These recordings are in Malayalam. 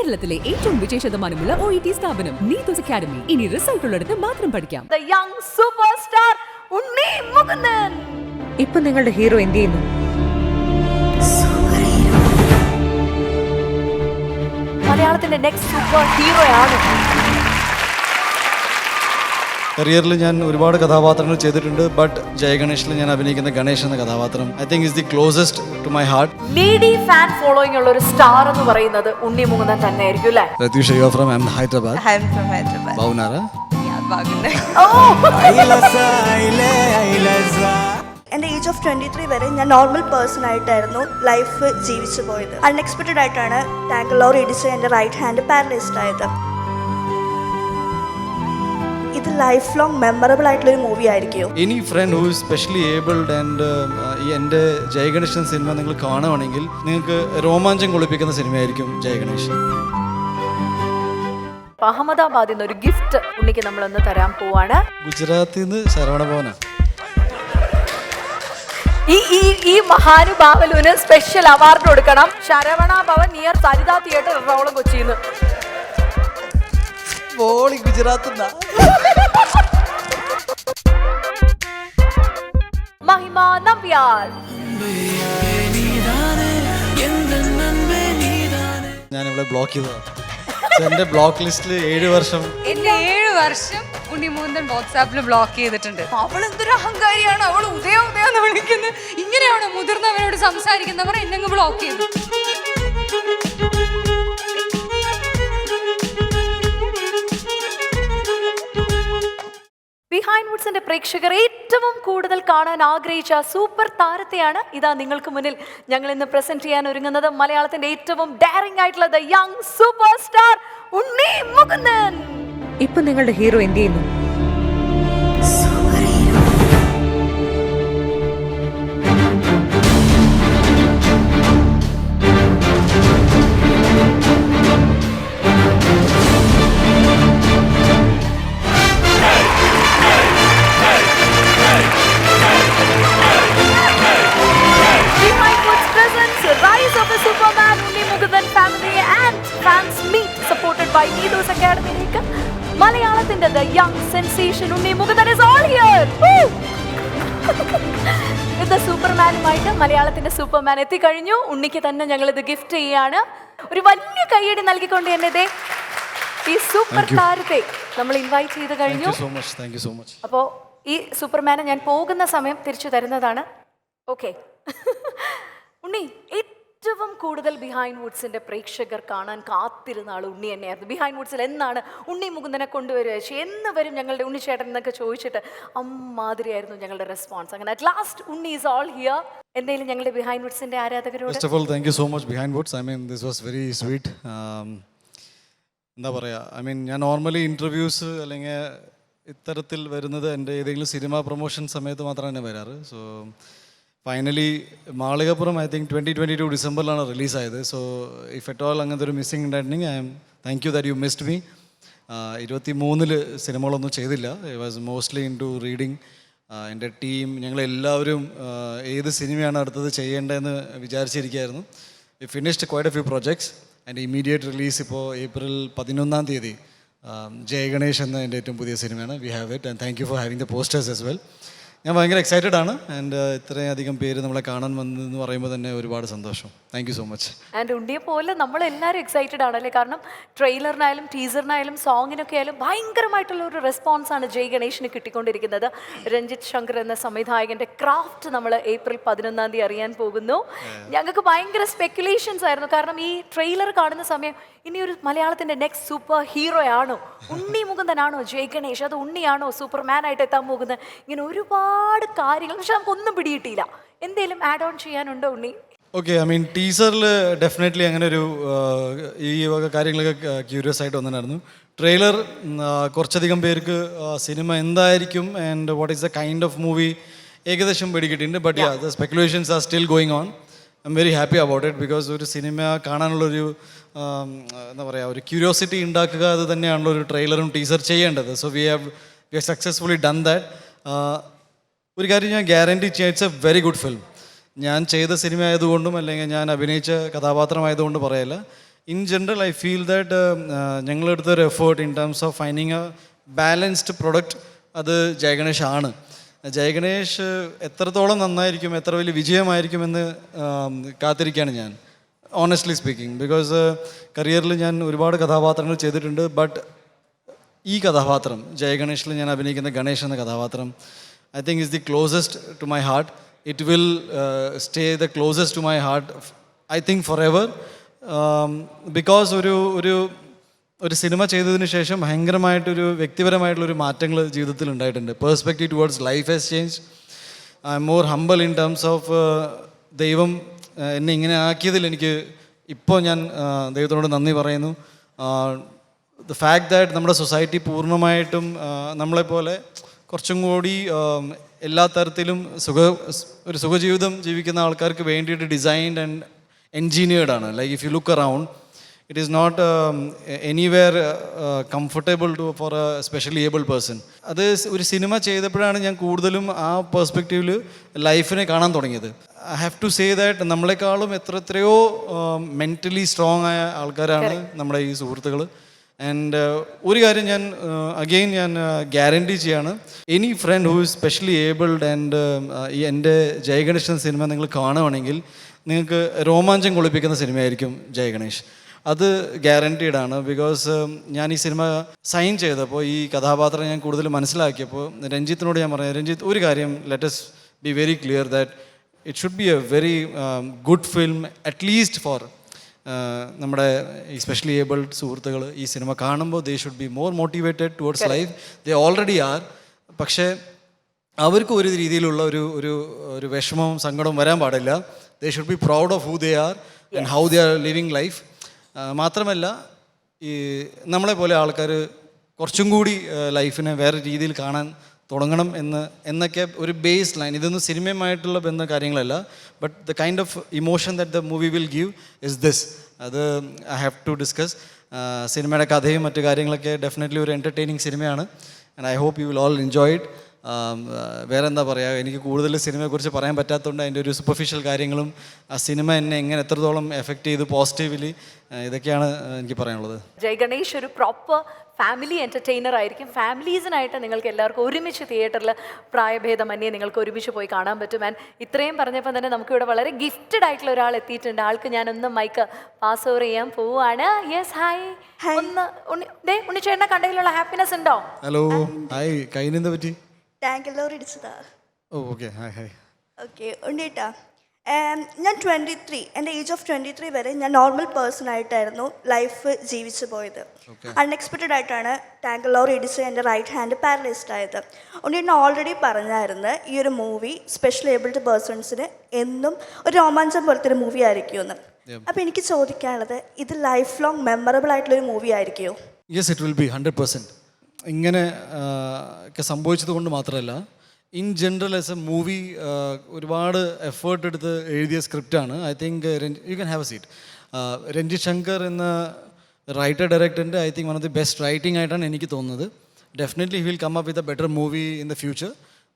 കേരളത്തിലെ ഏറ്റവും വിജയശതമാനമുള്ള OET സ്ഥാപനം നീതൂസ് അക്കാദമി. ഇനി റിസൾട്ട് ഉള്ളിടത്ത് മാത്രം പഠിക്കാം. The young superstar Unni Mukundan. ഇപ്പൊ നിങ്ങളുടെ ഹീറോ എന്ത് ചെയ്യുന്നു? മലയാളത്തിന്റെ നെക്സ്റ്റ് സൂപ്പർ ഹീറോയാണ്. കരിയറിൽ ഞാൻ ഒരുപാട് കഥാപാത്രങ്ങൾ ചെയ്തിട്ടുണ്ട്. ബട്ട് ജയഗണേഷിൽ ഞാൻ അഭിനയിക്കുന്ന ഗണേഷ് എന്ന കഥാപാത്രം I think is the closest to my heart. Lady fan following ഉള്ള ഒരു സ്റ്റാർ എന്ന് പറയുന്നത് ഉണ്ണി മുകുന്ദൻ തന്നെ ആയിരിക്കും അല്ലേ? രതീഷ് അയ്യോ from Hyderabad. I'm from Hyderabad. ഭാവനാര. എൻ്റെ ഏജ് ഓഫ് 23 വരെ ഞാൻ നോർമൽ പേഴ്സൺ ആയിട്ടായിരുന്നു ലൈഫ് ജീവിച്ചു പോയത്. അൺഎക്സ്പെക്റ്റഡ് ആയിട്ടാണ് ടാങ്ക് ഇടിച്ച് എൻ്റെ റൈറ്റ് ഹാൻഡ് പാരലൈസ്ഡ് ആയത്. ഇത് ലൈഫ് ലോങ് മെമ്മറബിൾ ആയിട്ടുള്ളൊരു മൂവി ആയിരിക്കും. Any front who is specially abled and ഈ എൻ്റെ ജയഗണേഷൻ സിനിമ നിങ്ങൾ കാണുവാണെങ്കിൽ നിങ്ങൾക്ക് രോമാഞ്ചം കൊള്ളിപ്പിക്കുന്ന സിനിമയായിരിക്കും ജയഗണേഷൻ. അഹമ്മദാബാദിൽ നിന്ന് ഒരു ഗിഫ്റ്റ് ഉണ്ണിക്ക് നമ്മളൊന്ന് തരാൻ പോവാണ്. ഗുജറാത്തിൽ നിന്ന് ശരവണ ഭവന. ഈ മഹാനുഭാവലുവിന് സ്പെഷ്യൽ അവാർഡ് കൊടുക്കണം. ശരവണ ഭവൻ നിയർ സരിത തിയേറ്റർ എറണാകുളം കൊച്ചിന്ന്. ഗുജറാത്ത് മഹിമ നമ്പ്യാർ. ഞാൻ ഇവിടെ ബ്ലോക്ക് ചെയ്തതാണ്. എന്റെ ബ്ലോക്ക് ലിസ്റ്റിൽ 7 വർഷം എന്നെ 7 വർഷം ഉണ്ണി മുകുന്ദൻ വാട്സാപ്പിൽ ബ്ലോക്ക് ചെയ്തിട്ടുണ്ട്. അവൾ എന്തൊരു അഹങ്കാരിയാണ്, അവൾ ഉദയ ഉദയെന്ന് വിളിക്കുന്നത്. ഇങ്ങനെയാണോ മുതിർന്നവരോട് സംസാരിക്കുന്നവർ? എന്നെ ബ്ലോക്ക് ചെയ്തു. ബിഹൈൻഡ് വുഡ്സിന്റെ പ്രേക്ഷകർ ഏറ്റവും കൂടുതൽ കാണാൻ ആഗ്രഹിച്ച സൂപ്പർ താരത്തെയാണ് ഇതാ നിങ്ങൾക്ക് മുന്നിൽ ഞങ്ങൾ ഇന്ന് പ്രസന്റ് ചെയ്യാൻ ഒരുങ്ങുന്നത്. മലയാളത്തിന്റെ ഏറ്റവും ഡയറിംഗ് ആയിട്ടുള്ള the young super star Unni Mukundan. ഇപ്പൊ നിങ്ങളുടെ ഹീറോ എന്ത് ചെയ്യുന്നു? നീതൂസ് അക്കാദമിയിലേക്ക് മലയാളത്തിന്റെ the young sensation Unni Mukundan is all here. ഇത് സൂപ്പർമാനുമായിട്ട് മലയാളത്തിന്റെ സൂപ്പർമാൻ എത്തിക്കഴിഞ്ഞു. ഉണ്ണിക്ക് തന്നെ ഞങ്ങൾ ഇത് ഗിഫ്റ്റ് ചെയ്യാണ്. ഒരു വലിയ കൈയടി നൽകിക്കൊണ്ട് തന്നെ ഈ സൂപ്പർ താരത്തെ നമ്മൾ ഇൻവൈറ്റ് ചെയ്ത് കഴിഞ്ഞു. അപ്പോൾ ഈ സൂപ്പർമാനെ ഞാൻ പോകുന്ന സമയം തിരിച്ചു തരുന്നതാണ്. ഓക്കെ ഉണ്ണി, ഏറ്റവും കൂടുതൽ ബിഹൈൻഡ് വുഡ്സിന്റെ പ്രേക്ഷകർ കാണാൻ കാത്തിരുന്ന ആൾ ഉണ്ണി തന്നെയായിരുന്നു. ബിഹൈൻഡ് വുഡ്സിൽ എന്നാണ് ഉണ്ണി മുകുന്ദനെ കൊണ്ടുവരിക, എന്ന് വരും ഞങ്ങളുടെ ഉണ്ണിച്ചേട്ടൻ എന്നൊക്കെ ചോദിച്ചിട്ട് അമ്മാതിരിയായിരുന്നു ഞങ്ങളുടെ റെസ്പോൺസ്. അങ്ങനെ at last Unni is all here. എന്തെങ്കിലും ഞങ്ങളുടെ ബിഹൈൻഡ് വുഡ്സിന്റെ ആരാധകരോട് first of all thank you so much Behindwoods. I mean this was very sweet. എന്താ പറയുക, ഐ മീൻ ഞാൻ നോർമലി ഇൻ്റർവ്യൂസ് അല്ലെങ്കിൽ ഇത്തരത്തിൽ വരുന്നത് എൻ്റെ ഏതെങ്കിലും സിനിമ പ്രൊമോഷൻ സമയത്ത് മാത്രമാണ് വരാറ്. So finally Malikappuram I think 2022 ഡിസംബറിലാണ് റിലീസായത്. സോ ഇഫ് അറ്റ് ഓൾ അങ്ങനത്തെ ഒരു മിസ്സിംഗ് ഉണ്ടായിട്ടുണ്ടെങ്കിൽ thank you that you missed me. 23 സിനിമകളൊന്നും ചെയ്തില്ല. I was mostly into reading. എൻ്റെ ടീം ഞങ്ങളെല്ലാവരും ഏത് സിനിമയാണ് അടുത്തത് ചെയ്യേണ്ടതെന്ന് വിചാരിച്ചിരിക്കുകയായിരുന്നു. We finished quite a few projects and immediate release ഇപ്പോൾ ഏപ്രിൽ 11 ജയഗണേഷ് എന്ന എൻ്റെ ഏറ്റവും പുതിയ സിനിമയാണ്. We have it and thank you for having the posters as well. ഞാൻ ഭയങ്കര എക്സൈറ്റഡ് ആണ്. ആൻഡ് ഇത്രയും അധികം പേര് നമ്മളെ കാണാൻ വന്നെന്ന് പറയുമ്പോൾ തന്നെ ഒരുപാട് സന്തോഷം. Thank you so much. And ഉണ്ണിയെ പോലെ നമ്മളെല്ലാവരും എക്സൈറ്റഡ് ആണല്ലേ, കാരണം ട്രെയിലറിനായാലും ടീസറിനായാലും സോങ്ങിനൊക്കെ ആയാലും ഭയങ്കരമായിട്ടുള്ള ഒരു റെസ്പോൺസാണ് ജയ് ഗണേഷിന് കിട്ടിക്കൊണ്ടിരിക്കുന്നത്. രഞ്ജിത്ത് ശങ്കർ എന്ന സംവിധായകൻ്റെ ക്രാഫ്റ്റ് നമ്മൾ ഏപ്രിൽ 11 അറിയാൻ പോകുന്നു. ഞങ്ങൾക്ക് ഭയങ്കര സ്പെക്കുലേഷൻസ് ആയിരുന്നു, കാരണം ഈ ട്രെയിലർ കാണുന്ന സമയം ഇനി ഒരു മലയാളത്തിൻ്റെ നെക്സ്റ്റ് സൂപ്പർ ഹീറോ ആണോ, ഉണ്ണി മുകുന്ദനാണോ ജയ് ഗണേഷ്, അത് ഉണ്ണിയാണോ സൂപ്പർമാനായിട്ട് എത്താൻ പോകുന്നത്, ഇങ്ങനെ ഒരുപാട് കാര്യങ്ങൾ. പക്ഷെ നമുക്കൊന്നും പിടിയിട്ടില്ല. എന്തെങ്കിലും ആഡ് ഓൺ ചെയ്യാനുണ്ടോ ഉണ്ണി? ഓക്കെ, ഐ മീൻ ടീസറിൽ ഡെഫിനറ്റ്ലി അങ്ങനെ ഒരു ഈ വക കാര്യങ്ങളൊക്കെ ക്യൂരിയസ് ആയിട്ട് വന്നിട്ടുണ്ടായിരുന്നു. ട്രെയിലർ കുറച്ചധികം പേർക്ക് സിനിമ എന്തായിരിക്കും and what is the kind of movie ഏകദേശം പിടികിട്ടിട്ടുണ്ട്. But yeah, the speculations are still going on. I'm very happy about it because ഒരു സിനിമ കാണാനുള്ളൊരു എന്താ പറയുക, ഒരു ക്യൂരിയോസിറ്റി ഉണ്ടാക്കുക, അത് തന്നെയാണല്ലോ ഒരു ട്രെയിലറും ടീസർ ചെയ്യേണ്ടത്. So we have successfully done that. ഒരു കാര്യം ഞാൻ ഗ്യാരണ്ടി ചെയ്യാം, it's a very good film. ഞാൻ ചെയ്ത സിനിമ ആയതുകൊണ്ടും അല്ലെങ്കിൽ ഞാൻ അഭിനയിച്ച കഥാപാത്രമായതുകൊണ്ട് പറയല്ല, in general I feel that ഞങ്ങളെടുത്തൊരു effort in terms of finding a balanced product അത് ജയഗണേഷ് ആണ്. ജയഗണേഷ് എത്രത്തോളം നന്നായിരിക്കും, എത്ര വലിയ വിജയമായിരിക്കുമെന്ന് കാത്തിരിക്കുകയാണ് ഞാൻ, ഓണസ്റ്റ്ലി സ്പീക്കിംഗ്. ബിക്കോസ് കരിയറിൽ ഞാൻ ഒരുപാട് കഥാപാത്രങ്ങൾ ചെയ്തിട്ടുണ്ട്. ബട്ട് ഈ കഥാപാത്രം ജയഗണേഷിൽ ഞാൻ അഭിനയിക്കുന്ന ഗണേഷ് എന്ന കഥാപാത്രം I think is the closest to my heart. It will stay the closest to my heart I think forever. Because ഒരു സിനിമ ചെയ്തതിന് ശേഷം ഭയങ്കരമായിട്ടൊരു വ്യക്തിപരമായിട്ടുള്ളൊരു മാറ്റങ്ങൾ ജീവിതത്തിൽ ഉണ്ടായിട്ടുണ്ട്. Perspective towards life has change. I am more humble in terms of ദൈവം എന്നെ ഇങ്ങനെ ആക്കിയതിൽ എനിക്ക് ഇപ്പോൾ ഞാൻ ദൈവത്തിനോട് നന്ദി പറയുന്നു. ദ ഫാക്ട് ദാറ്റ് നമ്മുടെ സൊസൈറ്റി പൂർണ്ണമായിട്ടും നമ്മളെപ്പോലെ കുറച്ചും കൂടി എല്ലാ തരത്തിലും ഒരു സുഖജീവിതം ജീവിക്കുന്ന ആൾക്കാർക്ക് വേണ്ടിയിട്ട് ഡിസൈൻഡ് ആൻഡ് എൻജിനീയർഡ് ആണ്. Like if you look around it is not anywhere comfortable to for a specially abled person. അത് ഒരു സിനിമ ചെയ്തപ്പോഴാണ് ഞാൻ കൂടുതലും ആ പെർസ്പെക്റ്റീവിൽ ലൈഫിനെ കാണാൻ തുടങ്ങിയത്. I have to say that നമ്മളെക്കാളും എത്രയോ മെൻ്റലി സ്ട്രോങ് ആയ ആൾക്കാരാണ് നമ്മുടെ ഈ സുഹൃത്തുക്കൾ. ആൻഡ് ഒരു കാര്യം ഞാൻ അഗെയിൻ ഞാൻ ഗ്യാരണ്ടി ചെയ്യാണ്, any friend who is specially abled and ഈ എൻ്റെ ജയഗണേഷ് എന്ന സിനിമ നിങ്ങൾ കാണുവാണെങ്കിൽ നിങ്ങൾക്ക് രോമാഞ്ചം കൊള്ളിപ്പിക്കുന്ന സിനിമയായിരിക്കും ജയഗണേഷ്. അത് ഗ്യാരൻറ്റീഡ് ആണ്. ബിക്കോസ് ഞാൻ ഈ സിനിമ സൈൻ ചെയ്തപ്പോൾ ഈ കഥാപാത്രം ഞാൻ കൂടുതൽ മനസ്സിലാക്കിയപ്പോൾ രഞ്ജിത്തിനോട് ഞാൻ പറഞ്ഞു, രഞ്ജിത്ത് ഒരു കാര്യം, let us be very clear that it should be a very good film at least for നമ്മുടെ ഈ സ്പെഷ്യലി ഏബിൾഡ് സുഹൃത്തുക്കൾ ഈ സിനിമ കാണുമ്പോൾ they should be more motivated towards life. They already are. പക്ഷേ അവർക്ക് ഒരു രീതിയിലുള്ള ഒരു വിഷമവും സങ്കടവും വരാൻ പാടില്ല. They should be proud of who they are and how they are living life. മാത്രമല്ല ഈ നമ്മളെപ്പോലെ ആൾക്കാർ കുറച്ചും കൂടി ലൈഫിനെ വേറെ രീതിയിൽ കാണാൻ തുടങ്ങണം എന്നൊക്കെ ഒരു ബേസ് ലൈൻ. ഇതൊന്നും സിനിമയുമായിട്ടുള്ള ബന്ധ കാര്യങ്ങളല്ല. But the kind of emotion that the movie will give is this. അത് ഐ ഹാവ് ടു ഡിസ്കസ്. സിനിമയുടെ കഥയും മറ്റു കാര്യങ്ങളൊക്കെ ഡെഫിനറ്റ്ലി ഒരു എൻ്റർടൈനിങ് സിനിമയാണ്. And I hope you will all enjoy it. വേറെ എന്താ പറയുക, എനിക്ക് കൂടുതൽ സിനിമയെക്കുറിച്ച് പറയാൻ പറ്റാത്തതുകൊണ്ട് അതിൻ്റെ ഒരു സൂപ്പർഫിഷ്യൽ കാര്യങ്ങളും ആ സിനിമ എന്നെ എങ്ങനെ എത്രത്തോളം എഫക്റ്റ് ചെയ്തു പോസിറ്റീവ്ലി, ഇതൊക്കെയാണ് എനിക്ക് പറയാനുള്ളത്. ജയ് ഗണേഷ് ഒരു പ്രോപ്പർ ഫാമിലി എൻ്റർടൈനർ ആയിരിക്കും. ഫാമിലീസിനായിട്ട് നിങ്ങൾക്ക് എല്ലാവർക്കും ഒരുമിച്ച് തിയേറ്ററിൽ പ്രായഭേദമന്യേ നിങ്ങൾക്ക് ഒരുമിച്ച് പോയി കാണാൻ പറ്റും. ആൻഡ് ഇത്രയും പറഞ്ഞപ്പോൾ തന്നെ നമുക്കിവിടെ വളരെ ഗിഫ്റ്റഡ് ആയിട്ടുള്ള ഒരാൾ എത്തിയിട്ടുണ്ട്. ആൾക്ക് ഞാനൊന്ന് മൈക്ക് പാസ് ഓവർ ചെയ്യാൻ പോവുകയാണ്. Yes, hi. ഒന്ന് ഉണ്ണിച്ചേട്ടനെ കണ്ടതിലുള്ള ഹാപ്പിനെസ് ഉണ്ടോ? Hello, hi. കൈനെന്താ പറ്റി? ടാങ്കിലോർ ഇടിച്ചതാ. Oh okay, hi hi. Okay ഉണ്ണിട്ടാ, ഞാൻ 23, എൻ്റെ ഏജ് ഓഫ് 23 വരെ ഞാൻ നോർമൽ പേഴ്സൺ ആയിട്ടായിരുന്നു ലൈഫ് ജീവിച്ചു പോയത്. അൺഎക്സ്പെക്റ്റഡ് ആയിട്ടാണ് ടാങ്കിലോർ ഇടിച്ച് എൻ്റെ റൈറ്റ് ഹാൻഡ് പാരലൈസ്ഡ് ആയത്. ഉണ്ണിട്ട് ഓൾറെഡി പറഞ്ഞായിരുന്നു ഈ ഒരു മൂവി സ്പെഷ്യൽ ഏബിൾഡ് പേഴ്സൺസിന് എന്നും ഒരു രോമാഞ്ചം പോലത്തെ ഒരു മൂവി ആയിരിക്കുമെന്ന്. അപ്പോൾ എനിക്ക് ചോദിക്കാനുള്ളത്, ഇത് ലൈഫ് ലോങ് മെമ്മറബിൾ ആയിട്ടുള്ളൊരു മൂവി ആയിരിക്കുമോ? Yes, it will be 100%. ഇങ്ങനെ ഒക്കെ സംഭവിച്ചത് കൊണ്ട് മാത്രമല്ല, in general as a movie ഒരുപാട് എഫേർട്ട് എടുത്ത് എഴുതിയ സ്ക്രിപ്റ്റാണ്. I think you can have a seat. Ranjith Shankar എന്ന റൈറ്റർ ഡയറക്ടറിൻ്റെ I think one of the best writing ആയിട്ടാണ് എനിക്ക് തോന്നുന്നത്. Definitely he will come up with a better movie in the future.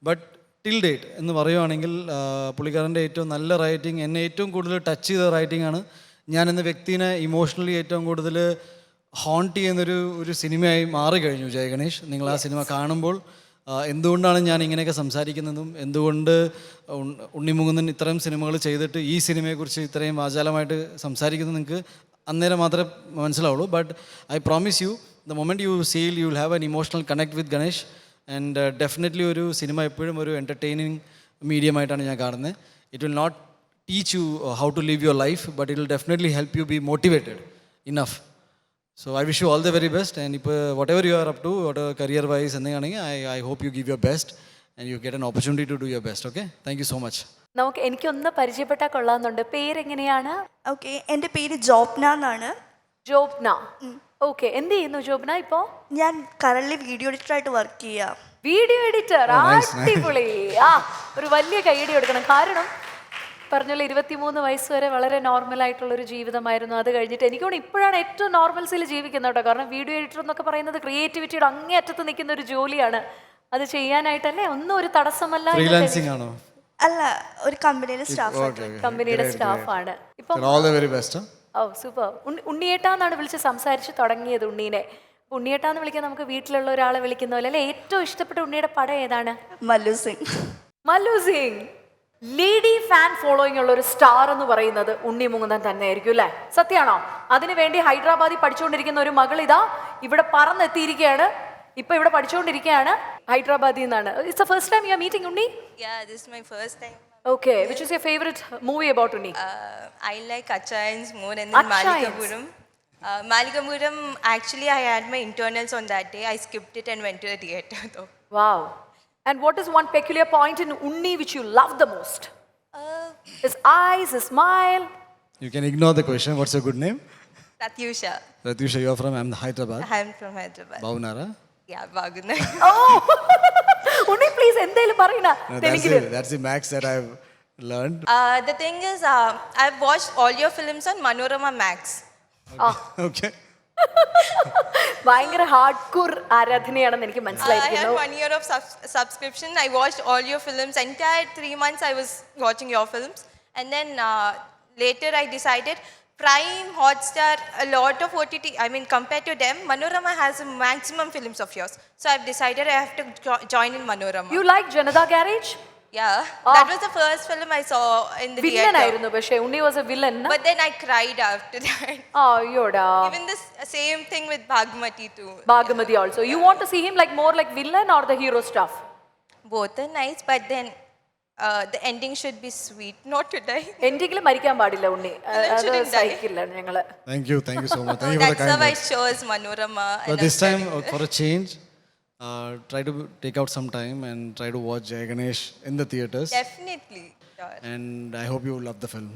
But till date എന്ന് പറയുവാണെങ്കിൽ പുള്ളിക്കാരൻ്റെ ഏറ്റവും നല്ല റൈറ്റിംഗ്, എന്നെ ഏറ്റവും കൂടുതൽ ടച്ച് ചെയ്ത റൈറ്റിംഗ് ആണ്. ഞാൻ എന്ന വ്യക്തിനെ ഇമോഷണലി ഏറ്റവും കൂടുതൽ ഹോണ്ട് ചെയ്യുന്നൊരു സിനിമയായി മാറിക്കഴിഞ്ഞു ജയഗണേഷ്. നിങ്ങൾ ആ സിനിമ കാണുമ്പോൾ എന്തുകൊണ്ടാണ് ഞാൻ ഇങ്ങനെയൊക്കെ സംസാരിക്കുന്നതും എന്തുകൊണ്ട് ഉണ്ണിമുകുന്ദൻ ഇത്രയും സിനിമകൾ ചെയ്തിട്ട് ഈ സിനിമയെക്കുറിച്ച് ഇത്രയും വാചാലമായിട്ട് സംസാരിക്കുന്നത് നിങ്ങൾക്ക് അന്നേരം മാത്രമേ മനസ്സിലാവുള്ളൂ. But I promise you, the moment you seal you will have an emotional connect with Ganesh. And definitely ഒരു സിനിമ എപ്പോഴും ഒരു എൻ്റർടൈനിങ് മീഡിയമായിട്ടാണ് ഞാൻ കാണുന്നത്. It will not teach you how to live your life, but it will definitely help you be motivated enough. So I wish you all the very best, and whatever you are up to, whatever career wise ennaanenge, I hope you give your best and you get an opportunity to do your best. Okay, thank you so much. നമുക്ക് എനിക്കൊന്ന് പരിചയപ്പെട്ടാൽ കൊള്ളാമെന്നുണ്ട്. പേരെങ്ങനെയാണ്? ഓക്കെ, എൻ്റെ പേര് ജോബ്ന എന്നാണ്. ജോബ്ന. ഓക്കെ, എന്ത് ചെയ്യുന്നു ജോബ്ന ഇപ്പോൾ? ഞാൻ കറന്റ് വീഡിയോ എഡിറ്ററായിട്ട് വർക്ക് ചെയ്യാം. വീഡിയോ എഡിറ്റർ, അടിപൊളി. ഒരു വലിയ കൈയടി കൊടുക്കണം. കാരണം പറഞ്ഞല്ലോ 23 വയസ്സ് വരെ വളരെ നോർമലായിട്ടുള്ളൊരു ജീവിതമായിരുന്നു. അത് കഴിഞ്ഞിട്ട് എനിക്കോട് ഇപ്പോഴാണ് ഏറ്റവും നോർമൽസിൽ ജീവിക്കുന്നത് കേട്ടോ. കാരണം വീഡിയോ എഡിറ്റർ എന്നൊക്കെ പറയുന്നത് ക്രിയേറ്റിവിറ്റിയുടെ അങ്ങേ അറ്റത്ത് നിൽക്കുന്ന ഒരു ജോലിയാണ്. അത് ചെയ്യാനായിട്ടല്ലേ ഒന്നും ഒരു തടസ്സമല്ല. അല്ല, ഒരു കമ്പനിയിലെ സ്റ്റാഫ്. കമ്പനിയുടെ സ്റ്റാഫാണ്. ഇപ്പം ഓ സൂപ്പർ. ഉണ്ണിയേട്ടാന്നാണ് വിളിച്ച് സംസാരിച്ച് തുടങ്ങിയത് ഉണ്ണീനെ. ഉണ്ണിയേട്ടാന്ന് വിളിക്കാൻ നമുക്ക് വീട്ടിലുള്ള ഒരാളെ വിളിക്കുന്ന പോലെ അല്ലെ. ഏറ്റവും ഇഷ്ടപ്പെട്ട ഉണ്ണിയുടെ പടം ഏതാണ്? Mallu Singh. Mallu Singh. Lady fan following ഉള്ള ഒരു സ്റ്റാർ എന്ന് പറയുന്നത് ഉണ്ണി മുകുന്ദൻ തന്നെ ആയിരിക്കും അല്ലേ? സത്യമാണോ? അതിനുവേണ്ടി ഹൈദരാബാദിൽ പഠിച്ചുകൊണ്ടിരിക്കുന്ന ഒരു മകൾ ഇതാ ഇവിടെ പറന്നെത്തിയിരിക്കുകയാണ്. ഇപ്പൊ ഇവിടെ പഠിച്ചുകൊണ്ടിരിക്കുകയാണ് ഹൈദരാബാദിൽ നിന്നാണ്. It's the first time you are meeting Unni? Yeah, this is my first time. Okay, which is your favorite movie about Unni? I like Achayans more and then Achayans. Malikapuram. Malikapuram, actually I had my internals on that day. I skipped it and went to the theatre though. Wow. And what is one peculiar point in Unni which you love the most? His eyes, his smile. You can ignore the question. What's your good name? Pratyusha. Pratyusha, you're from Hyderabad. I am from Hyderabad. Bhavnara. Yeah, Baguna. Oh! Unni, please, endayil parayna. No, Telingile. that's the max that I've learned. The thing is, I've watched all your films on Manorama Max. Okay. ഭയങ്കര ഹാർഡ് കോർ ആരാധനയാണെന്ന് എനിക്ക് I had മനസ്സിലായിരിക്കുന്നു. 1 year of subscription. I watched all your films. Entire 3 months I was watching your films. And then later I decided Prime, Hotstar, a lot of OTT, I mean compared to them, Manorama has a maximum films of yours. So I've decided I have to join in Manorama. You like Janata Garage? Yeah, that was the first film I saw in the Villain theatre. ആയിരുന്നു പക്ഷേ ഉണ്ണി was a villain. But then I cried after that. അയ്യോടാ. Even the same thing with Bhagmati too. Bhagmati also. You want to see him like more like villain or the hero stuff? Both are nice, but then the ending should be sweet, not to die. എന്തെങ്കിലും മരിക്കാൻ പാടില്ല ഉണ്ണി. അത് shouldn't die. സഹിക്കില്ല ഞങ്ങള്. Thank you so much. Thank you for the That's how kind I words. chose Manorama. But this time, for a change, try to take out some time and try to watch Jai Ganesh in the theaters. Definitely. Sure. And I hope you love the film.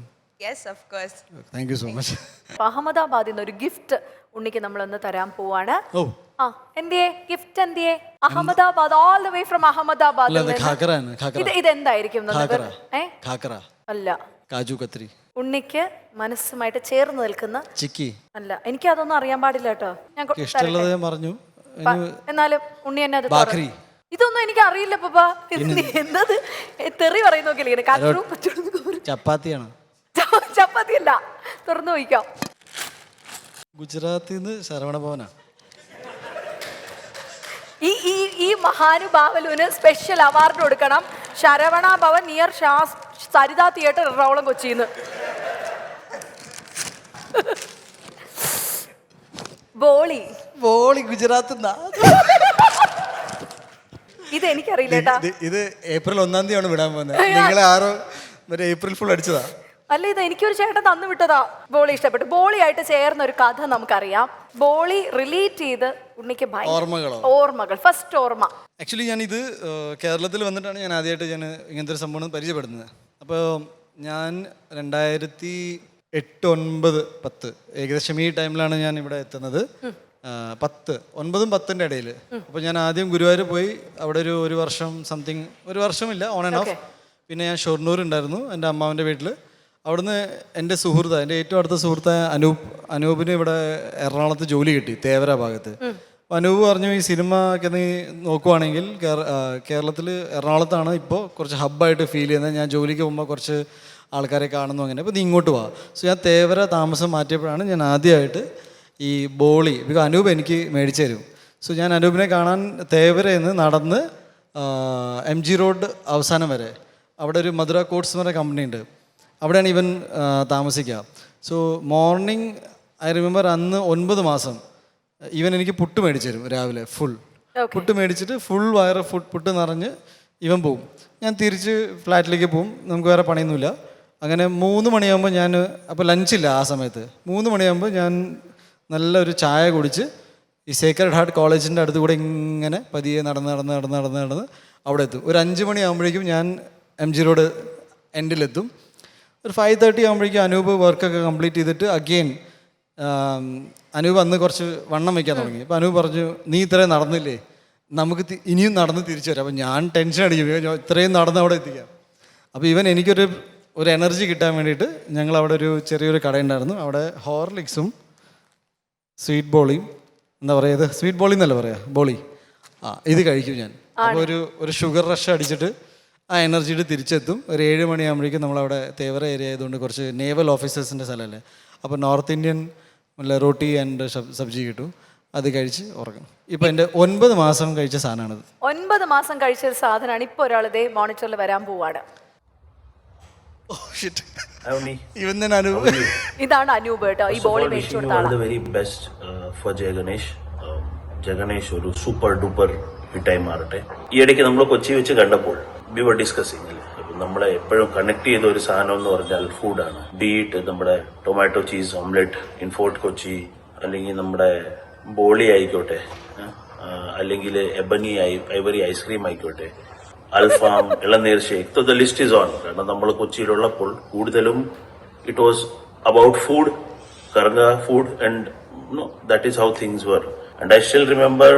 Yes, of course. Thank you so much. അഹമ്മദാബാദിൽ നിന്ന് ഒരു ഗിഫ്റ്റ് ഉണ്ണിക്ക് നമ്മളൊന്ന് തരാൻ പോവാണ്. Oh. എന്തിയേ ഗിഫ്റ്റ് എന്തിയേ? Ahmedabad, all the way from Ahmedabad. അല്ല, അത് ഖാക്കറ ആണ്, ഖാക്കറ. ഇത് എന്തായിരിക്കും? ഖാക്കറ. ഖാക്കറ. അല്ല. കാജു കത്രി. ഉണ്ണിക്ക് മനസ്സുമായിട്ട് ചേർന്ന് നിൽക്കുന്ന ചിക്കി. അല്ല, എനിക്ക് അതൊന്നും അറിയാൻ പാടില്ല കേട്ടോ. ഞാൻ ഇഷ്ടമുള്ളത് ഞാൻ പറഞ്ഞു. എന്നാലും ഉണ്ണി എന്നെ അത് ബാക്രി. ഇതൊന്നും എനിക്ക് അറിയില്ല പപ്പ. എന്തത് തെറി പറയുന്ന നോക്കിയില്ലേ? കാറ്ററും ചപ്പാത്തിയാണ്. ചപ്പാത്തി അല്ല, തുറന്നു നോക്കാം. ഗുജറാത്തിൽ നിന്ന് ശരവണ ഭവനാ. ഈ മഹാനുഭാവലുവിന് സ്പെഷ്യൽ അവാർഡ് കൊടുക്കണം. ശരവണ ഭവൻ നിയർ സരിത തിയേറ്റർ, എറണാകുളം, കൊച്ചിന്ന്. ബോളി ഗുജറാത്ത്. ഇത് എനിക്കറിയില്ല കേട്ടാ. ഇത് ഏപ്രിൽ 1-ാം തീയതിയാണ് വിടാൻ പോകുന്നത്. നിങ്ങളെ ആരോ മറ്റേ ഏപ്രിൽ ഫുൾ അടിച്ചതാ. അല്ല, ഇത് എനിക്കൊരു ചേട്ടൻ തന്നു വിട്ടതാ. ബോളി ഇഷ്ടപ്പെട്ടു. ബോളിയായിട്ട് ചേർന്ന ഒരു കഥ നമുക്കറിയാം. ബോളി റിലേറ്റ് ചെയ്ത് ഉണ്ണിക്ക് ഓർമ്മകൾ. ഫസ്റ്റ് ഓർമ്മ. ആക്ച്വലി ഞാനിത് കേരളത്തിൽ വന്നിട്ടാണ് ഞാൻ ആദ്യമായിട്ട് ഇങ്ങനത്തെ ഒരു സംഭവം പരിചയപ്പെടുന്നത്. അപ്പോൾ ഞാൻ 2008, 2009, 2010 ഏകദേശം ഈ ടൈമിലാണ് ഞാൻ ഇവിടെ എത്തുന്നത്. 9-ഉം 10-ന്റെ ഇടയിൽ. അപ്പോൾ ഞാൻ ആദ്യം ഗുരുവായൂർ പോയി. അവിടെ ഒരു വർഷം സംതിങ്, ഒരു വർഷമില്ല, ഓൺ ആൻഡ് ഓഫ്. പിന്നെ ഞാൻ ഷൊർണൂർ ഉണ്ടായിരുന്നു എൻ്റെ അമ്മാവൻ്റെ വീട്ടിൽ. അവിടുന്ന് എൻ്റെ സുഹൃത്ത്, എൻ്റെ ഏറ്റവും അടുത്ത സുഹൃത്തായ അനൂപിന് ഇവിടെ എറണാകുളത്ത് ജോലി കിട്ടി, തേവര ഭാഗത്ത്. അപ്പോൾ അനൂപ് പറഞ്ഞു, ഈ സിനിമ ഒക്കെ നീ നോക്കുവാണെങ്കിൽ കേരളത്തിൽ എറണാകുളത്താണ് ഇപ്പോൾ കുറച്ച് ഹബ്ബായിട്ട് ഫീൽ ചെയ്യുന്നത്. ഞാൻ ജോലിക്ക് പോകുമ്പോൾ കുറച്ച് ആൾക്കാരെ കാണുന്നു, അങ്ങനെ. അപ്പോൾ നീ ഇങ്ങോട്ട് പോവാ. സോ ഞാൻ തേവര താമസം മാറ്റിയപ്പോഴാണ് ഞാൻ ആദ്യമായിട്ട് ഈ ബോളി, ബിക്കോസ് അനൂപ് എനിക്ക് മേടിച്ചു തരും. സോ ഞാൻ അനൂപിനെ കാണാൻ തേവരയിൽ നിന്ന് നടന്ന് MG റോഡ് അവസാനം വരെ, അവിടെ ഒരു മധുര കോട്ട്സ് എന്ന് പറയുന്ന കമ്പനി ഉണ്ട്, അവിടെയാണ് ഇവൻ താമസിക്കുക. സോ മോർണിംഗ് ഐ റിമെമ്പർ, അന്ന് 9 മാസം ഇവൻ എനിക്ക് പുട്ട് മേടിച്ചു തരും രാവിലെ. ഫുൾ പുട്ട് മേടിച്ചിട്ട് ഫുൾ വയറ് പുട്ട് നിറഞ്ഞ് ഇവൻ പോവും. ഞാൻ തിരിച്ച് ഫ്ലാറ്റിലേക്ക് പോവും. നമുക്ക് വേറെ പണിയൊന്നുമില്ല. അങ്ങനെ 3 മണിയാകുമ്പോൾ ഞാൻ, അപ്പോൾ ലഞ്ചില്ല ആ സമയത്ത്, 3 മണിയാകുമ്പോൾ ഞാൻ നല്ലൊരു ചായ കുടിച്ച് ഈ സേക്രഡ് ഹാർട്ട് കോളേജിൻ്റെ അടുത്ത് കൂടെ ഇങ്ങനെ പതിയെ നടന്ന് അവിടെ എത്തും. ഒരു 5 മണിയാകുമ്പോഴേക്കും ഞാൻ MG റോഡ് എൻഡിലെത്തും. ഒരു 5:30 ആകുമ്പോഴേക്കും അനൂപ് വർക്കൊക്കെ കംപ്ലീറ്റ് ചെയ്തിട്ട് അഗെയിൻ അനൂപ് അന്ന് കുറച്ച് വണ്ണം വയ്ക്കാൻ തുടങ്ങി. അപ്പോൾ അനൂപ് പറഞ്ഞു, നീ ഇത്രയും നടന്നില്ലേ, നമുക്ക് ഇനിയും നടന്ന് തിരിച്ചു വരാം. അപ്പോൾ ഞാൻ ടെൻഷൻ അടിക്കും, ഇത്രയും നടന്ന് അവിടെ എത്തിക്കാം. അപ്പോൾ ഇവൻ എനിക്കൊരു എനർജി കിട്ടാൻ വേണ്ടിയിട്ട് ഞങ്ങൾ അവിടെ ഒരു ചെറിയൊരു കടയുണ്ടായിരുന്നു. അവിടെ ഹോർലിക്സും സ്വീറ്റ് ബോളിയും, എന്താ പറയുക, ഇത് സ്വീറ്റ് ബോളി എന്നല്ല പറയാം, ബോളി, ഇത് കഴിക്കും ഞാൻ. അപ്പോൾ ഒരു ഷുഗർ റഷ് അടിച്ചിട്ട് ആ എനർജിയിട്ട് തിരിച്ചെത്തും. ഒരു 7 മണിയാകുമ്പോഴേക്കും നമ്മളവിടെ തേവര ഏരിയ ആയതുകൊണ്ട് കുറച്ച് നേവൽ ഓഫീസേഴ്സിൻ്റെ സ്ഥലമല്ലേ, അപ്പോൾ north Indian roti and sabzi കിട്ടും, അത് കഴിച്ച് ഉറങ്ങും. ഇപ്പം എൻ്റെ 9 മാസം കഴിച്ച സാധനമാണിത്. 9 മാസം കഴിച്ച ഒരു സാധനമാണ്. ഇപ്പോൾ ഒരാൾ ഇതേ മോണിറ്ററിൽ വരാൻ പോവാണ്. ഇവൻ തന്നെ അനൂപ്. ഇതാണ് അനൂപ് കേട്ടോ, ഈ ബോളി മേടിച്ചു കൊടുത്ത ആളാണ്. Very best for Jayaganesh. Jayaganesh ഒരു സൂപ്പർ ഡൂപ്പർ ഹിറ്റായി മാറട്ടെ. ഈ ഇടയ്ക്ക് നമ്മൾ കൊച്ചി വെച്ച് കണ്ടപ്പോൾ വി വർ ഡിസ്കസിങ്, നമ്മളെ എപ്പോഴും കണക്ട് ചെയ്ത ഒരു സാധനം എന്ന് പറഞ്ഞാൽ ഫുഡാണ്. ബീറ്റ് നമ്മുടെ tomato cheese omelette in fort Kochi, അല്ലെങ്കിൽ നമ്മുടെ ബോളി ആയിക്കോട്ടെ, അല്ലെങ്കിൽ എബനി ഐവറി ഐസ്ക്രീം ആയിക്കോട്ടെ, അൽഫാം, ഇളനീർ shake, the list is on. കാരണം നമ്മൾ കൊച്ചിയിലുള്ളപ്പോൾ കൂടുതലും ഇറ്റ് വാസ് അബൌട്ട് ഫുഡ്, കറങ്ങ food, and that is how things were. And I still remember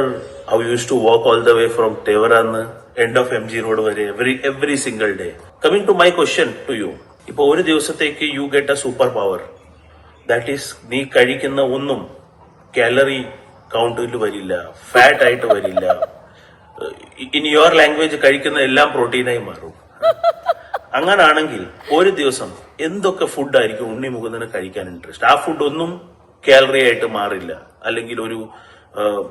how used to walk all the way from തേവരാന്ന് എൻഡ് ഓഫ് MG റോഡ് വരെ every single day. Coming to my question to you, ഇപ്പോൾ ഒരു ദിവസത്തേക്ക് you get a super power, that is നീ കഴിക്കുന്ന ഒന്നും കാലറി കൗണ്ടിൽ വരില്ല, ഫാറ്റ് ആയിട്ട് വരില്ല. ഇൻ യുവർ ലാംഗ്വേജ് കഴിക്കുന്ന എല്ലാം പ്രോട്ടീനായി മാറും. അങ്ങനാണെങ്കിൽ ഒരു ദിവസം എന്തൊക്കെ ഫുഡായിരിക്കും ഉണ്ണി മുകുന്ദന് കഴിക്കാൻ ഇൻട്രസ്റ്റ്? ആ ഫുഡ് ഒന്നും കാലറി ആയിട്ട് മാറില്ല, അല്ലെങ്കിൽ ഒരു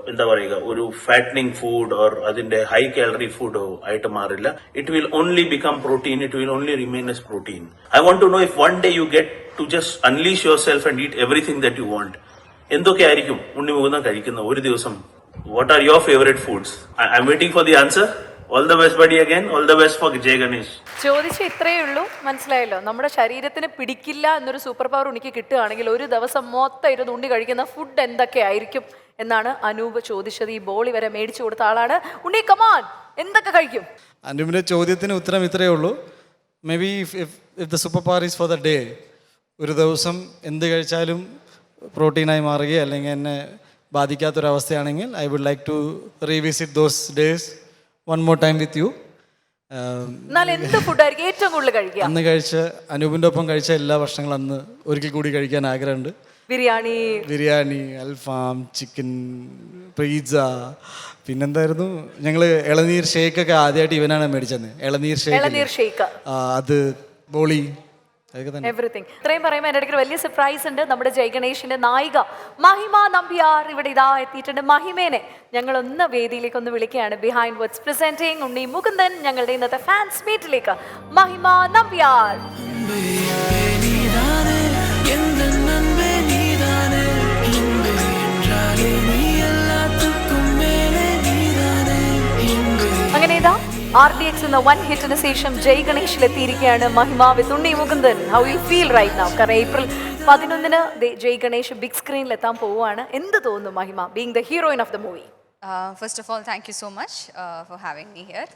എന്താ പറയുക, ഒരു ഫാറ്റനിങ് ഫുഡ് ഓർ അതിന്റെ ഹൈ കാലറി ഫുഡോ ആയിട്ട് മാറില്ല. It will only become protein, it will only remain as protein. I want to know if one day you get to just unleash yourself and eat everything that you want, എന്തൊക്കെ ആയിരിക്കും ഉണ്ണി മുകുന്ദൻ കഴിക്കുന്ന ഒരു ദിവസം? What are your favourite foods? I'm waiting for the answer. All the best buddy again, all the best for ജയ് ഗണേഷ്. ചോദിച്ച ഇത്രയേ ഉള്ളൂ, മനസ്സിലായല്ലോ. നമ്മുടെ ശരീരത്തിന് പിടിക്കില്ല എന്നൊരു സൂപ്പർ പവർ ഉണ്ണിക്ക് കിട്ടുകയാണെങ്കിൽ ഒരു ദിവസം മൊത്തം ഇരുന്ന് ഉണ്ണി കഴിക്കുന്ന ഫുഡ് എന്തൊക്കെ ആയിരിക്കും എന്നാണ് അനൂപ് ചോദിച്ചത്. ഈ ബോളി വരെ മേടിച്ചു കൊടുത്ത ആളാണ് ഉണ്ണി. കമാൻ, എന്തൊക്കെ കഴിക്കും? അനൂപിൻ്റെ ചോദ്യത്തിന് ഉത്തരം ഇത്രയേ ഉള്ളൂ. Maybe if the super power is for the day, ഒരു ദിവസം എന്ത് കഴിച്ചാലും പ്രോട്ടീനായി മാറുകയോ അല്ലെങ്കിൽ എന്നെ ബാധിക്കാത്തൊരവസ്ഥയാണെങ്കിൽ I would like to revisit those days one more time with you. എന്നാൽ എന്ത് ഫുഡായിരിക്കും ഏറ്റവും കൂടുതൽ കഴിക്കുക? അന്ന് കഴിച്ച അനൂപിൻ്റെ ഒപ്പം കഴിച്ച എല്ലാ ഭക്ഷണങ്ങളും അന്ന് ഒരിക്കൽ കൂടി കഴിക്കാൻ ആഗ്രഹമുണ്ട്. ബിരിയാണി, അൽഫാം, ചിക്കൻ, പിസ്സ, പിന്നെന്തായിരുന്നു, ഞങ്ങൾ ഇളനീർ ഷേക്കൊക്കെ ആദ്യമായിട്ട് ഇവനാണ് മേടിച്ചത്. ഇളനീർ ഷേക്ക്, അത് ബോളി, എവറിത്തിങ്. ഇത്രയും പറയുമ്പോൾ എൻ്റെ ഇടയ്ക്ക് വലിയ സർപ്രൈസ് ഉണ്ട്. നമ്മുടെ ജയ് ഗണേഷിന്റെ നായിക മഹിമ നമ്പ്യാർ ഇവിടെ ഇതാ എത്തിയിട്ടുണ്ട്. മഹിമേനെ ഞങ്ങളൊന്ന് വേദിയിലേക്ക് ഒന്ന് വിളിക്കുകയാണ്. Behind words presenting Unni Mukundan, ഞങ്ങളുടെ ഇന്നത്തെ ഫാൻസ് മീറ്റിലേക്ക് മഹിമ നമ്പ്യാർ. അങ്ങനെ ഇതാ RDX എന്ന വൺ ഹിറ്റിന് ശേഷം ജയ് ഗണേഷിൽ എത്തിയിരിക്കുകയാണ് Mahima with Unni Mukundan. How you feel right now? കാരണം April 11 ജയ് ഗണേഷ് ബിഗ് സ്ക്രീനിൽ എത്താൻ പോവുകയാണ്. എന്ത് തോന്നുന്നു Mahima, being the heroine of the movie? First of all thank you so much for having me here.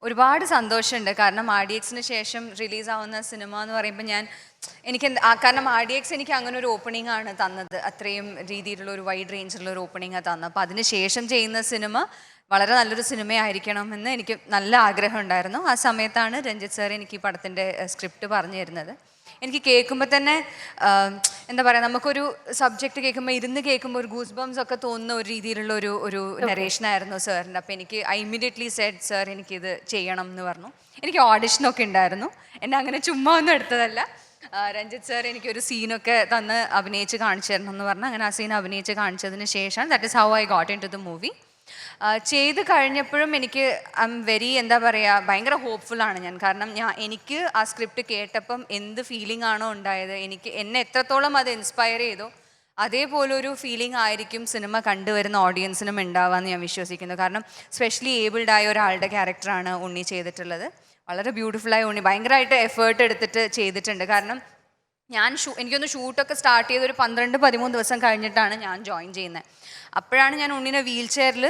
ഒരുപാട് സന്തോഷമുണ്ട്. കാരണം RDXന് ശേഷം റിലീസാവുന്ന സിനിമ എന്ന് പറയുമ്പോൾ കാരണം RDX എനിക്ക് അങ്ങനെ ഒരു ഓപ്പണിംഗ് ആണ് തന്നത്. അത്രയും രീതിയിലുള്ള ഒരു വൈഡ് റേഞ്ചിലുള്ള ഒരു ഓപ്പണിംഗാണ് തന്നത്. അപ്പോൾ അതിന് ശേഷം ചെയ്യുന്ന സിനിമ വളരെ നല്ലൊരു സിനിമയായിരിക്കണമെന്ന് എനിക്ക് നല്ല ആഗ്രഹം ഉണ്ടായിരുന്നു. ആ സമയത്താണ് രഞ്ജിത്ത് സാർ എനിക്ക് ഈ പടത്തിൻ്റെ സ്ക്രിപ്റ്റ് പറഞ്ഞു തരുന്നത്. എനിക്ക് കേൾക്കുമ്പോൾ തന്നെ എന്താ പറയുക, നമുക്കൊരു സബ്ജക്റ്റ് കേൾക്കുമ്പോൾ ഇരുന്ന് കേൾക്കുമ്പോൾ ഒരു ഗൂസ് ബംസ് ഒക്കെ തോന്നുന്ന ഒരു രീതിയിലുള്ള ഒരു നരേഷനായിരുന്നു സാറിൻ്റെ. അപ്പോൾ ഐ ഇമ്മീഡിയറ്റ്ലി സെഡ് സാർ എനിക്കിത് ചെയ്യണം എന്ന് പറഞ്ഞു. എനിക്ക് ഓഡിഷനൊക്കെ ഉണ്ടായിരുന്നു, എന്നെ അങ്ങനെ ചുമ്മാ ഒന്നും എടുത്തതല്ല. രഞ്ജിത്ത് സാർ എനിക്കൊരു സീനൊക്കെ തന്ന് അഭിനയിച്ച് കാണിച്ചു തരണം എന്ന് പറഞ്ഞു. അങ്ങനെ ആ സീൻ അഭിനയിച്ച് കാണിച്ചതിന് ശേഷം that is how I got into the movie. ചെയ്ത് കഴിഞ്ഞപ്പോഴും എനിക്ക് ഐ എം വെരി എന്താ പറയുക, ഭയങ്കര ഹോപ്പ്ഫുള്ളാണ് ഞാൻ. കാരണം എനിക്ക് ആ സ്ക്രിപ്റ്റ് കേട്ടപ്പം എന്ത് ഫീലിംഗ് ആണോ ഉണ്ടായത്, എന്നെ എത്രത്തോളം അത് ഇൻസ്പയർ ചെയ്തോ അതേപോലൊരു ഫീലിംഗ് ആയിരിക്കും സിനിമ കണ്ടുവരുന്ന ഓഡിയൻസിനും ഉണ്ടാവാമെന്ന് ഞാൻ വിശ്വസിക്കുന്നു. കാരണം സ്പെഷ്യലി ഏബിൾഡ് ആയ ഒരാളുടെ ക്യാരക്ടറാണ് ഉണ്ണി ചെയ്തിട്ടുള്ളത്. വളരെ ബ്യൂട്ടിഫുള്ളായ ഉണ്ണി ഭയങ്കരമായിട്ട് എഫേർട്ട് എടുത്തിട്ട് ചെയ്തിട്ടുണ്ട്. കാരണം എനിക്കൊന്ന് ഷൂട്ടൊക്കെ സ്റ്റാർട്ട് ചെയ്ത് ഒരു 12-13 ദിവസം കഴിഞ്ഞിട്ടാണ് ഞാൻ ജോയിൻ ചെയ്യുന്നത്. അപ്പോഴാണ് ഞാൻ ഉണ്ണിനെ വീൽ ചെയറിൽ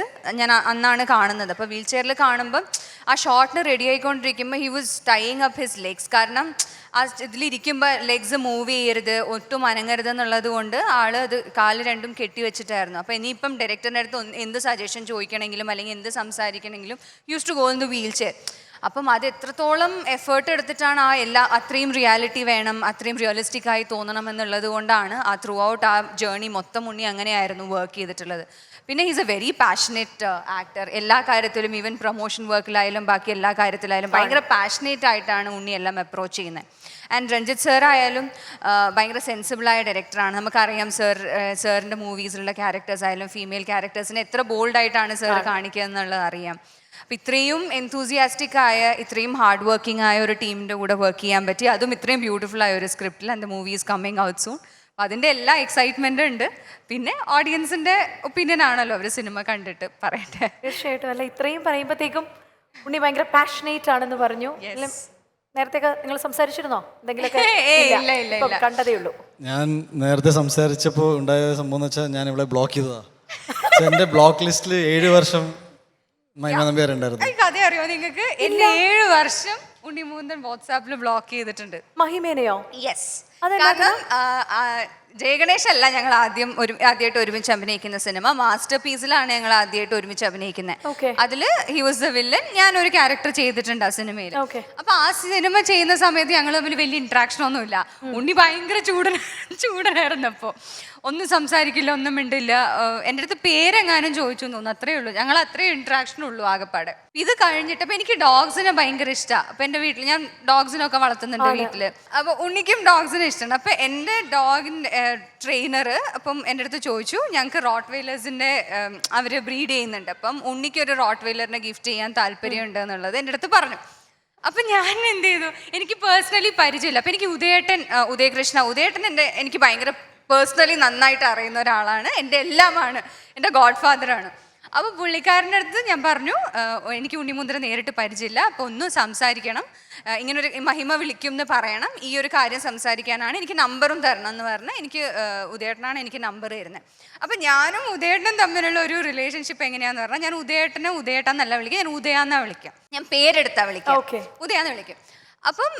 അന്നാണ് കാണുന്നത്. അപ്പോൾ വീൽ ചെയറിൽ കാണുമ്പം ആ ഷോട്ടിന് റെഡി ആയിക്കൊണ്ടിരിക്കുമ്പോൾ he was tying up his legs. കാരണം ആ ഇതിലിരിക്കുമ്പോൾ ലെഗ്സ് മൂവ് ചെയ്യരുത്, ഒട്ടും അനങ്ങരുത് എന്നുള്ളത് കൊണ്ട് അത് കാല് രണ്ടും കെട്ടി വെച്ചിട്ടായിരുന്നു. അപ്പോൾ ഇനിയിപ്പം ഡയറക്ടറിൻ്റെ അടുത്ത് എന്ത് സജഷൻ ചോദിക്കണമെങ്കിലും അല്ലെങ്കിൽ എന്ത് സംസാരിക്കണമെങ്കിലും used to go in the wheelchair. അപ്പം അത് എത്രത്തോളം എഫേർട്ട് എടുത്തിട്ടാണ് അത്രയും റിയാലിറ്റി വേണം, അത്രയും റിയലിസ്റ്റിക് ആയി തോന്നണം എന്നുള്ളത് കൊണ്ടാണ് ആ ത്രൂ ഔട്ട് ആ ജേർണി മൊത്തം ഉണ്ണി അങ്ങനെയായിരുന്നു വർക്ക് ചെയ്തിട്ടുള്ളത്. പിന്നെ he's A very passionate actor. എല്ലാ കാര്യത്തിലും, ഈവൻ പ്രൊമോഷൻ വർക്കിലായാലും ബാക്കി എല്ലാ കാര്യത്തിലായാലും ഭയങ്കര പാഷനേറ്റ് ആയിട്ടാണ് ഉണ്ണി എല്ലാം അപ്രോച്ച് ചെയ്യുന്നത്. ആൻഡ് രഞ്ജിത്ത് സർ ആയാലും ഭയങ്കര സെൻസിബിളായ ഡയറക്ടറാണ്. നമുക്കറിയാം സാറിൻ്റെ മൂവീസിലുള്ള ക്യാരക്ടേഴ്സ് ആയാലും ഫീമെയിൽ ക്യാരക്ടേഴ്സിനെ എത്ര ബോൾഡായിട്ടാണ് സാർ കാണിക്കുക എന്നുള്ളത് അറിയാം. അപ്പം ഇത്രയും എൻതൂസിയാസ്റ്റിക് ആയ, ഇത്രയും ഹാർഡ് വർക്കിംഗ് ആയ ഒരു ടീമിൻ്റെ കൂടെ വർക്ക് ചെയ്യാൻ പറ്റി, അതും ഇത്രയും ബ്യൂട്ടിഫുൾ ആയ ഒരു സ്ക്രിപ്റ്റിൽ. And the movie is coming out soon. അപ്പം അതിൻ്റെ എല്ലാ എക്സൈറ്റ്മെൻറ്റും ഉണ്ട്. പിന്നെ ഓഡിയൻസിൻ്റെ ഒപ്പീനിയൻ ആണല്ലോ അവർ സിനിമ കണ്ടിട്ട് പറയട്ടെ. തീർച്ചയായിട്ടും. അല്ല, ഇത്രയും പറയുമ്പോഴത്തേക്കും ഉണ്ണി ഭയങ്കര പാഷനേറ്റ് ആണെന്ന് പറഞ്ഞു. നേരത്തെ നിങ്ങൾ സംസാരിച്ചിരുന്നോ എന്തെങ്കിലുമൊക്കെ? ഇല്ല. കണ്ടതേ ഉള്ളൂ. ഞാൻ നേരത്തെ സംസാരിച്ചപ്പോൾ ഉണ്ടായ സംഭവം എന്ന് വെച്ചാൽ ഞാൻ ഇവിടെ ബ്ലോക്ക് ചെയ്തതാ. എൻ്റെ ബ്ലോക്ക് ലിസ്റ്റിൽ 7 വർഷം മഹിമ നമ്പ്യാർ ഉണ്ടായിരുന്നു. കഥ അറിയോ നിങ്ങൾക്ക്? 7 വർഷം ഉണ്ണിമൂന്തൻ വാട്സാപ്പിൽ ബ്ലോക്ക് ചെയ്തിട്ടുണ്ട്. മഹിമേനെയോ? യെസ്. കാരണം ജയഗണേഷ് അല്ല ഞങ്ങൾ ആദ്യമായിട്ട് ഒരുമിച്ച് അഭിനയിക്കുന്ന സിനിമ. മാസ്റ്റർ പീസിലാണ് ഞങ്ങൾ ആദ്യമായിട്ട് ഒരുമിച്ച് അഭിനയിക്കുന്നത്. അതില് ഹി വാസ് ദ വില്ലൻ, ഞാൻ ഒരു ക്യാരക്ടർ ചെയ്തിട്ടുണ്ട് ആ സിനിമയിൽ. അപ്പൊ ആ സിനിമ ചെയ്യുന്ന സമയത്ത് ഞങ്ങൾ തമ്മിൽ വലിയ ഇന്ററാക്ഷൻ ഒന്നുമില്ല. ഉണ്ണി ഭയങ്കര ചൂടനായിരുന്നു. അപ്പോൾ ഒന്നും സംസാരിക്കില്ല, ഒന്നും മിണ്ടില്ല. എൻ്റെ അടുത്ത് പേരെങ്ങാനും ചോദിച്ചു തോന്നുന്നു, അത്രേ ഉള്ളൂ. ഞങ്ങൾ അത്രയും ഇന്ററാക്ഷൻ ഉള്ളൂ ആകെപ്പാടെ. ഇത് കഴിഞ്ഞിട്ട് അപ്പൊ എനിക്ക് ഡോഗ്സിനെ ഭയങ്കര ഇഷ്ടമാണ്. അപ്പൊ എൻ്റെ വീട്ടിൽ ഞാൻ ഡോഗ്സിനൊക്കെ വളർത്തുന്നുണ്ട് വീട്ടില്. അപ്പൊ ഉണ്ണിക്കും ഡോഗ്സിനെ ഇഷ്ടമാണ്. അപ്പൊ എൻ്റെ ഡോഗിൻ്റെ ട്രെയിനർ അപ്പം എൻ്റെ അടുത്ത് ചോദിച്ചു, ഞങ്ങൾക്ക് റോട്ട് വെയിലേഴ്സിൻ്റെ അവർ ബ്രീഡ് ചെയ്യുന്നുണ്ട്, അപ്പം ഉണ്ണിക്ക് ഒരു റോട്ട് വെയിലറിനെ ഗിഫ്റ്റ് ചെയ്യാൻ താല്പര്യമുണ്ട് എന്നുള്ളത് എൻ്റെ അടുത്ത് പറഞ്ഞു. അപ്പം ഞാൻ എന്ത് ചെയ്തു, എനിക്ക് പേഴ്സണലി പരിചയമില്ല. അപ്പം എനിക്ക് ഉദയകൃഷ്ണൻ എനിക്ക് ഭയങ്കര പേഴ്സണലി നന്നായിട്ട് അറിയുന്ന ഒരാളാണ്, എൻ്റെ എല്ലാമാണ്, എൻ്റെ ഗോഡ് ഫാദറാണ്. അപ്പോൾ പുള്ളിക്കാരൻ്റെ അടുത്ത് ഞാൻ പറഞ്ഞു, എനിക്ക് ഉണ്ണിമുദ്ര നേരിട്ട് പരിചയമില്ല, അപ്പോൾ ഒന്ന് സംസാരിക്കണം, ഇങ്ങനൊരു മഹിമ വിളിക്കും എന്ന് പറയണം, ഈ ഒരു കാര്യം സംസാരിക്കാനാണ്, എനിക്ക് നമ്പറും തരണം എന്ന് പറഞ്ഞ് ഉദയേട്ടനാണ് എനിക്ക് നമ്പർ തരുന്നത്. അപ്പം ഞാനും ഉദയേട്ടനും തമ്മിലുള്ള ഒരു റിലേഷൻഷിപ്പ് എങ്ങനെയാന്ന് പറഞ്ഞാൽ, ഞാൻ ഉദയേട്ടനെ ഉദയേട്ടന്നല്ല വിളിക്കുക, ഞാൻ ഉദയാന്നാ വിളിക്കാം, ഞാൻ പേരെടുത്താ വിളിക്കാം, ഉദയാന്ന് വിളിക്കും. അപ്പം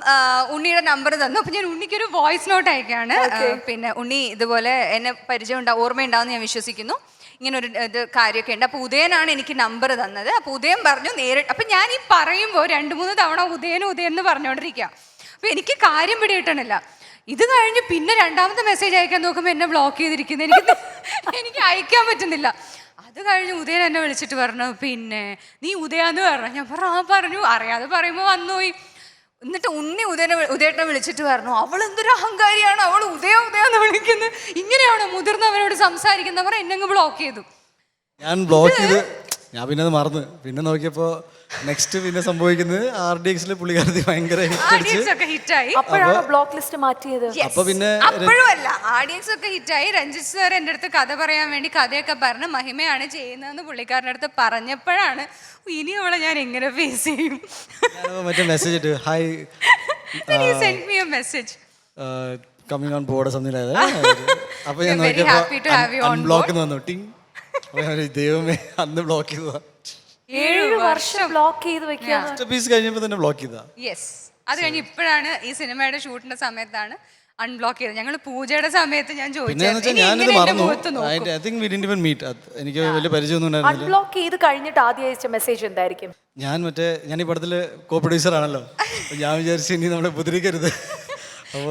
ഉണ്ണിയുടെ നമ്പർ തന്നു. അപ്പം ഞാൻ ഉണ്ണിക്കൊരു വോയിസ് നോട്ട് അയക്കുകയാണ്. പിന്നെ ഉണ്ണി ഇതുപോലെ എന്നെ ഓർമ്മയുണ്ടാവുമെന്ന് ഞാൻ വിശ്വസിക്കുന്നു, ഇങ്ങനൊരു കാര്യമൊക്കെ ഉണ്ട്. അപ്പോൾ ഉദയനാണ് എനിക്ക് നമ്പർ തന്നത്. അപ്പോൾ ഉദയൻ പറഞ്ഞു നേരിട്ട്. അപ്പം ഞാൻ ഈ പറയുമ്പോൾ 2-3 തവണ ഉദയൻ എന്ന് പറഞ്ഞുകൊണ്ടിരിക്കുക. അപ്പോൾ എനിക്ക് കാര്യം പിടികിട്ടണില്ല. ഇത് കഴിഞ്ഞ് പിന്നെ രണ്ടാമത്തെ മെസ്സേജ് അയക്കാൻ നോക്കുമ്പോൾ എന്നെ ബ്ലോക്ക് ചെയ്തിരിക്കുന്നത്, എനിക്ക് അയക്കാൻ പറ്റുന്നില്ല. അത് കഴിഞ്ഞ് ഉദയൻ എന്നെ വിളിച്ചിട്ട് പറഞ്ഞു, പിന്നെ നീ ഉദയാന്ന് പറഞ്ഞു. ഞാൻ പറഞ്ഞു അറിയാതെ പറയുമ്പോൾ വന്നുപോയി. എന്നിട്ട് ഉദയേട്ടനെ വിളിച്ചിട്ട് പറഞ്ഞു, അവൾ എന്തൊരു അഹങ്കാരിയാണ്, അവൾ ഉദയാന്ന് വിളിക്കുന്നത്, ഇങ്ങനെയാണോ മുതിർന്നവരോട് സംസാരിക്കുന്നവർ? എന്നെ ബ്ലോക്ക് ചെയ്തു. ഞാൻ പിന്നെ അത് മറന്നു. പിന്നെ നോക്കിയപ്പോൾ നെക്സ്റ്റ് പിന്നെ സംഭവിക്കുന്നത് RDXൽ പുള്ളിക്കാരത്തി ഭയങ്കര ഹിറ്റായി. അപ്പോഴാണ് ബ്ലോക്ക് ലിസ്റ്റ് മാറ്റിയത്. അപ്പോഴും അല്ല, RDX ഒക്കെ ഹിറ്റായി. രഞ്ജിത്ത് സാർ എൻ്റെ അടുത്ത് കഥ പറയാൻ വേണ്ടി കഥയൊക്കെ പറഞ്ഞ് മഹിമയാണ് ചെയ്യുന്നതെന്ന് പുള്ളിക്കാരൻ്റെ അടുത്ത് പറഞ്ഞപ്പോഴാണ് ഇനി അവളെ ഞാൻ എങ്ങനെ ഫേസ് ചെയ്യും. മറ്റേ മെസ്സേജ് ഇട്ട്, hi coming on board something like that. അപ്പോൾ ഞാൻ നോക്കിയപ്പോൾ അൺബ്ലോക്ക് എന്ന് വന്നു. ടിങ്. ദൈവമേ, അന്ന് ബ്ലോക്ക് ചെയ്തതാ. 7 വർഷം ബ്ലോക്ക് ചെയ്ത് വെക്കുക. പീസ് കഴിഞ്ഞപ്പോൾ തന്നെ ബ്ലോക്ക് ചെയ്താ. യെസ്. അത് കഴിഞ്ഞ് ഇപ്പോഴാണ് ഈ സിനിമയുടെ ഷൂട്ടിന്റെ സമയത്താണ് അൺബ്ലോക്ക് ചെയ്തത്. ഞങ്ങൾ പൂജയുടെ സമയത്ത് ഞാൻ ചോദിച്ചു, ഞാനിത് മറന്നു. I think we didn't even meet. എനിക്ക് വലിയ പരിചയമൊന്നും ഉണ്ടായിരുന്നില്ല. അൺബ്ലോക്ക് ചെയ്ത് കഴിഞ്ഞിട്ട് ആദ്യം അയച്ച മെസ്സേജ് എന്തായിരിക്കും? ഞാൻ ഈ പടത്തില് കോ പ്രൊഡ്യൂസർ ആണല്ലോ, ഞാൻ വിചാരിച്ചു ഇനി നമ്മളെ ഉപദ്രവിക്കരുത്.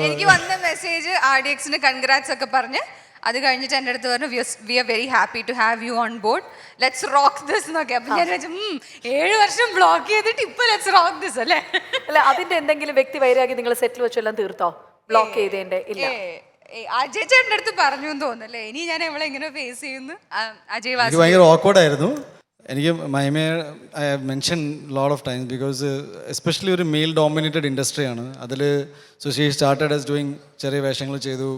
എനിക്ക് വന്ന മെസ്സേജ് RDXന് കൺഗ്രാറ്റ്സ് ഒക്കെ പറഞ്ഞ്, അത് കഴിഞ്ഞിട്ട് എൻ്റെ അടുത്ത് പറഞ്ഞു, we are very happy to have you on board, let's rock this എന്നൊക്കെ. അപ്പം ഞാൻ വെച്ചു, 7 വർഷം ബ്ലോക്ക് ചെയ്തിട്ട് ഇപ്പൊ ലെറ്റ്സ് റോക്ക് ദിസ് അല്ലേ? അല്ല, അതിന്റെ എന്തെങ്കിലും വ്യക്തി വൈരാഗ്യം നിങ്ങൾ സെറ്റിൽ വെച്ചെല്ലാം തീർത്തോ? ബ്ലോക്ക് ചെയ്തതിന്റെ ഇല്ല. അജയ് ചേട്ടൻ്റെ അടുത്ത് പറഞ്ഞു തോന്നല്ലേ, ഇനി ഞാൻ എവിടെ എങ്ങനെ ഫേസ് ചെയ്യുന്നു. അജയ് വാസു ഭയങ്കര ഓക്വേർഡ് ആയിരുന്നു. എനിക്ക് മഹിമയെ I have mention lot of times because especially ഒരു മെയിൽ ഡോമിനേറ്റഡ് ഇൻഡസ്ട്രിയാണ്. അതിൽ ഷീ സ്റ്റാർട്ടഡ് ആസ് ഡൂയിങ് ചെറിയ വേഷങ്ങൾ ചെയ്തു,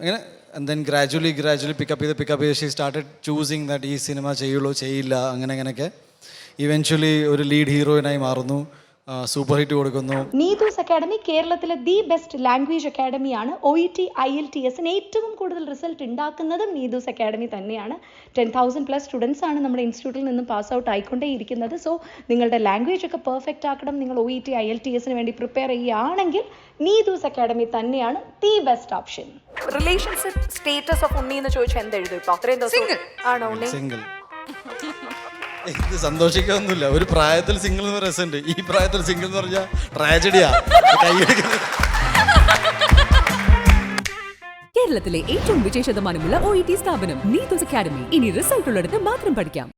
ഇങ്ങനെ ആൻഡ് ദെൻ ഗ്രാജുവലി പിക്കപ്പ് ചെയ്ത് ഷീ സ്റ്റാർട്ടഡ് ചൂസിങ് ദാറ്റ് ഈ സിനിമ ചെയ്യുള്ളൂ ചെയ്യില്ല അങ്ങനെയൊക്കെ. ഇവൻച്വലി ഒരു ലീഡ് ഹീറോയിനായി മാറുന്നു, സൂപ്പർ ഹിറ്റ് കൊടുക്കുന്നു. നീതൂസ് അക്കാഡമി കേരളത്തിലെ ദി ബെസ്റ്റ് ലാംഗ്വേജ് അക്കാഡമിയാണ്. OET IELTSന് ഏറ്റവും കൂടുതൽ റിസൾട്ട് ഉണ്ടാക്കുന്നതും നീതൂസ് അക്കാഡമി തന്നെയാണ്. 10,000+ സ്റ്റുഡൻസ് ആണ് നമ്മുടെ ഇൻസ്റ്റിറ്റ്യൂട്ടിൽ നിന്നും പാസ് ഔട്ട് ആയിക്കൊണ്ടേയിരിക്കുന്നത്. സോ നിങ്ങളുടെ ലാംഗ്വേജ് ഒക്കെ പെർഫെക്റ്റ് ആക്കണം, നിങ്ങൾ OET IELTSന് വേണ്ടി പ്രിപ്പയർ ചെയ്യുകയാണെങ്കിൽ നീതൂസ് അക്കാഡമി തന്നെയാണ് the best option. Relationship status of Unni എന്ന് ചോദിച്ചാൽ എന്തെഴുതും? ഇപ്പൊ അത്രയും ദിവസം ആണോ ഉണ്ണി? സിംഗിൾ. ഇത് സന്തോഷിക്കാനൊന്നുമില്ല. ഒരു പ്രായത്തിൽ സിംഗിൾ എന്ന് രസമുണ്ട്, ഈ പ്രായത്തിൽ സിംഗിൾ എന്ന് പറഞ്ഞാൽ ട്രാജഡിയാ. കൈയെടുക്കുന്നത് കേരളത്തിലെ ഏറ്റവും വിജയ ശതമാനമുള്ള OET സ്ഥാപനം നീതൂസ് അക്കാഡമി. ഇനി റിസൾട്ട് ഉള്ളിടത്ത് മാത്രം പഠിക്കാം.